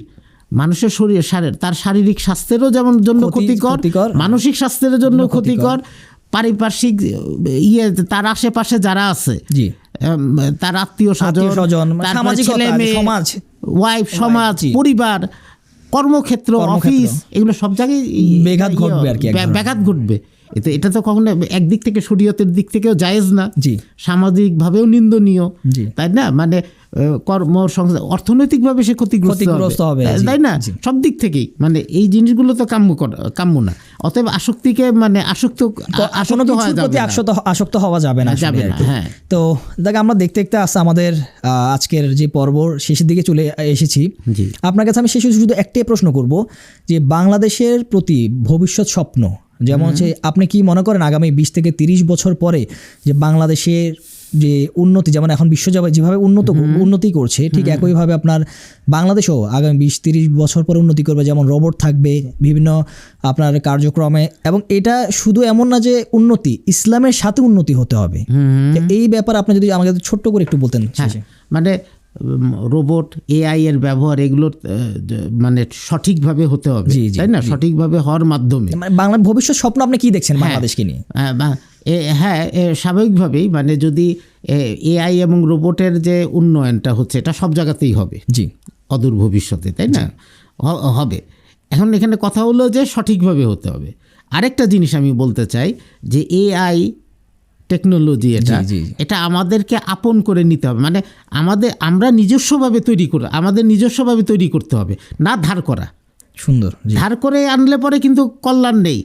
তার শারীরিক স্বাস্থ্যেরও যেমন জন্য ক্ষতিকর, মানসিক স্বাস্থ্যের জন্য ক্ষতিকর, পারিপার্শ্বিক তার আশেপাশে যারা আছে, জি, তার আত্মীয় স্বজন, ছেলে মেয়ে, সমাজ, ওয়াইফ, সমাজ, পরিবার, কর্মক্ষেত্র, অফিস, এগুলো সব জায়গায় ব্যাঘাত ঘটবে আর কি, ব্যাঘাত ঘটবে। এটা তো কখনো একদিক থেকে শরীয়তের দিক থেকেও জায়েজ না, জি, সামাজিকভাবেও নিন্দনীয়, জি, তাই না? মানে অর্থনৈতিকভাবে সে ক্ষতিগ্রস্ত হবে, তাই না? সব দিক থেকেই মানে এই জিনিসগুলো তো কাম্য না। অতএব আসক্তিকে মানে আসক্ত হওয়া যাবে না। হ্যাঁ। তো দেখ, আমরা দেখতে দেখতে আসছে আমাদের আজকের যে পর্ব শেষের দিকে চলে এসেছি। আপনার কাছে আমি শেষে শুধু একটাই প্রশ্ন করব যে বাংলাদেশের প্রতি ভবিষ্যৎ স্বপ্ন যেমন হচ্ছে, আপনি কি মনে করেন আগামী 20 থেকে 30 বছর পরে যে বাংলাদেশের যে উন্নতি, যেমন এখন বিশ্ব যেভাবে উন্নতি করছে, ঠিক একইভাবে আপনার বাংলাদেশও আগামী 20-30 বছর পরে উন্নতি করবে, যেমন রোবট থাকবে বিভিন্ন আপনার কার্যক্রমে, এবং এটা শুধু এমন না যে উন্নতি, ইসলামের সাথে উন্নতি হতে হবে। এই ব্যাপারে আপনি যদি আমাকে ছোট্ট করে একটু বলতেন। মানে রোবট, এআই এর ব্যবহার এগুলো মানে সঠিকভাবে হতে হবে, তাই না? সঠিকভাবে হওয়ার মাধ্যমে বাংলার ভবিষ্যৎ স্বপ্ন আপনি কি দেখছেন বাংলাদেশকে নিয়ে? হ্যাঁ, স্বাভাবিকভাবেই মানে যদি এআই এবং রোবটের যে উন্নয়নটা হচ্ছে, এটা সব জায়গাতেই হবে, জি, অদূর ভবিষ্যতে, তাই না? হবে। এখন এখানে কথা হলো যে সঠিকভাবে হতে হবে। আরেকটা জিনিস আমি বলতে চাই যে এআই টেকনোলজি এটা আমাদেরকে আপন করে নিতে হবে, মানে আমরা আমাদের নিজস্বভাবে তৈরি করতে হবে, না ধার করা। সুন্দর। ধার করে আনলে পরে কিন্তু কল্যাণ নেই।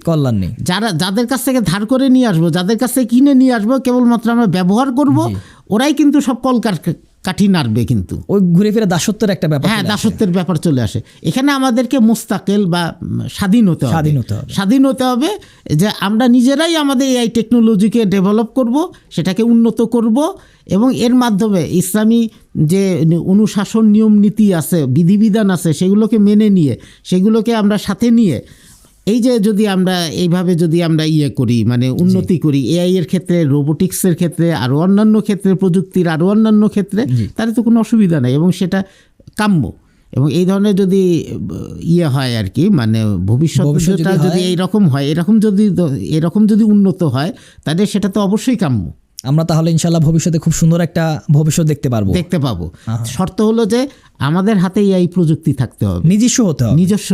যাদের কাছ থেকে ধার করে নিয়ে আসবো, যাদের কাছ থেকে কিনে নিয়ে আসবো, কেবলমাত্র আমরা ব্যবহার করব, ওরাই কিন্তু সব কাঠি নাড়বে, কিন্তু ওই ঘুরে ফিরে দাসত্বের একটা ব্যাপার, হ্যাঁ, দাসত্বের ব্যাপার চলে আসে। এখানে আমাদেরকে মুস্তাকিল বা স্বাধীন হতে হবে, যে আমরা নিজেরাই আমাদের এই টেকনোলজিকে ডেভেলপ করব, সেটাকে উন্নত করব, এবং এর মাধ্যমে ইসলামী যে অনুশাসন, নিয়ম নীতি আছে, বিধিবিধান আছে, সেগুলোকে মেনে নিয়ে, সেগুলোকে আমরা সাথে নিয়ে, এই যে যদি আমরা এইভাবে যদি আমরা করি, মানে উন্নতি করি এআই এর ক্ষেত্রে, রোবোটিক্সের ক্ষেত্রে, আরও অন্যান্য ক্ষেত্রে, প্রযুক্তির আরও অন্যান্য ক্ষেত্রে, তাহলে তো কোনো অসুবিধা নেই, এবং সেটা কাম্য। এবং এই ধরনের যদি হয় আর কি, মানে ভবিষ্যৎটা যদি এইরকম হয়, এরকম যদি উন্নত হয়, তাহলে সেটা তো অবশ্যই কাম্য। আমরা তাহলে ইনশাল্লাহ ভবিষ্যতে খুব সুন্দর একটা ভবিষ্যৎ দেখতে পাবো। শর্ত হলো যে আমাদের হাতে এই প্রযুক্তি থাকতে হবে, নিজস্ব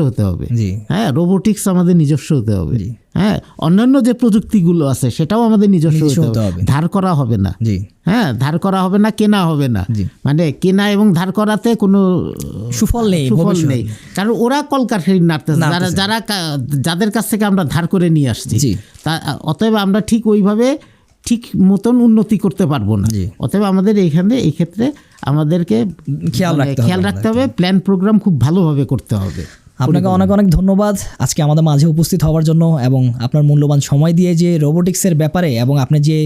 হতে হবে। হ্যাঁ, রোবোটিক্স আমাদের নিজস্ব হতে হবে। হ্যাঁ, অন্যান্য যে প্রযুক্তিগুলো আছে সেটাও আমাদের নিজস্ব হতে হবে, ধার করা হবে না। হ্যাঁ, ধার করা হবে না, কেনা হবে না। মানে কেনা এবং ধার করাতে কোনো সুফল নেই, কারণ ওরা কলকারখানি নাড়তেছে, যাদের কাছ থেকে আমরা ধার করে নিয়ে আসছি। অতএব আমরা ঠিক ওইভাবে ঠিক মতন উন্নতি করতে পারবো না। অতএব আমাদের এই ক্ষেত্রে আমাদেরকে খেয়াল রাখতে হবে, প্ল্যান প্রোগ্রাম খুব ভালোভাবে করতে হবে। আপনাকে অনেক অনেক ধন্যবাদ আজকে আমাদের মাঝে উপস্থিত হওয়ার জন্য, এবং আপনার মূল্যবান সময় দিয়ে যে রোবোটিক্সের ব্যাপারে এবং আপনি যে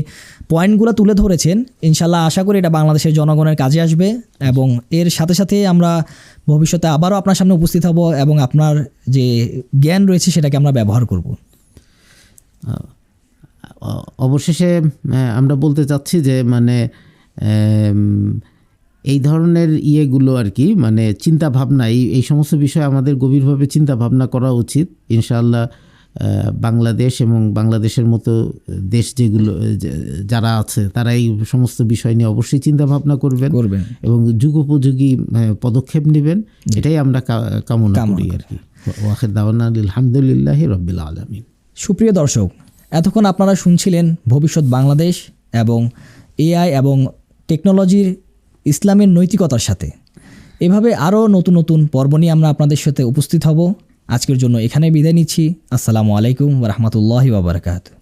পয়েন্টগুলো তুলে ধরেছেন, ইনশাল্লাহ আশা করি এটা বাংলাদেশের জনগণের কাজে আসবে, এবং এর সাথে সাথে আমরা ভবিষ্যতে আবারও আপনার সামনে উপস্থিত হব, এবং আপনার যে জ্ঞান রয়েছে সেটাকে আমরা ব্যবহার করব। অবশেষে আমরা বলতে চাচ্ছি যে মানে এই ধরনের ইয়েগুলো আর কি, মানে চিন্তা ভাবনা, এই সমস্ত বিষয়ে আমাদের গভীরভাবে চিন্তা ভাবনা করা উচিত। ইনশাআল্লাহ বাংলাদেশ এবং বাংলাদেশের মতো দেশ যেগুলো যারা আছে, তারা এই সমস্ত বিষয় নিয়ে অবশ্যই চিন্তা ভাবনা করবেন এবং যুগোপযোগী পদক্ষেপ নেবেন, এটাই আমরা কামনা করি আর কি। ওয়াখির দাওয়ানা আলহামদুলিল্লাহি রাব্বিল আলামিন। সুপ্রিয় দর্শক, এতক্ষণ আপনারা শুনছিলেন ভবিষ্যৎ বাংলাদেশ এবং এআই এবং টেকনোলজির ইসলামের নৈতিকতার সাথে। এভাবে আরও নতুন নতুন পর্ব নিয়ে আমরা আপনাদের সাথে উপস্থিত হব। আজকের জন্য এখানে বিদায় নিচ্ছি। আসসালামু আলাইকুম ওয়া রাহমাতুল্লাহি ওয়া বারাকাতুহু।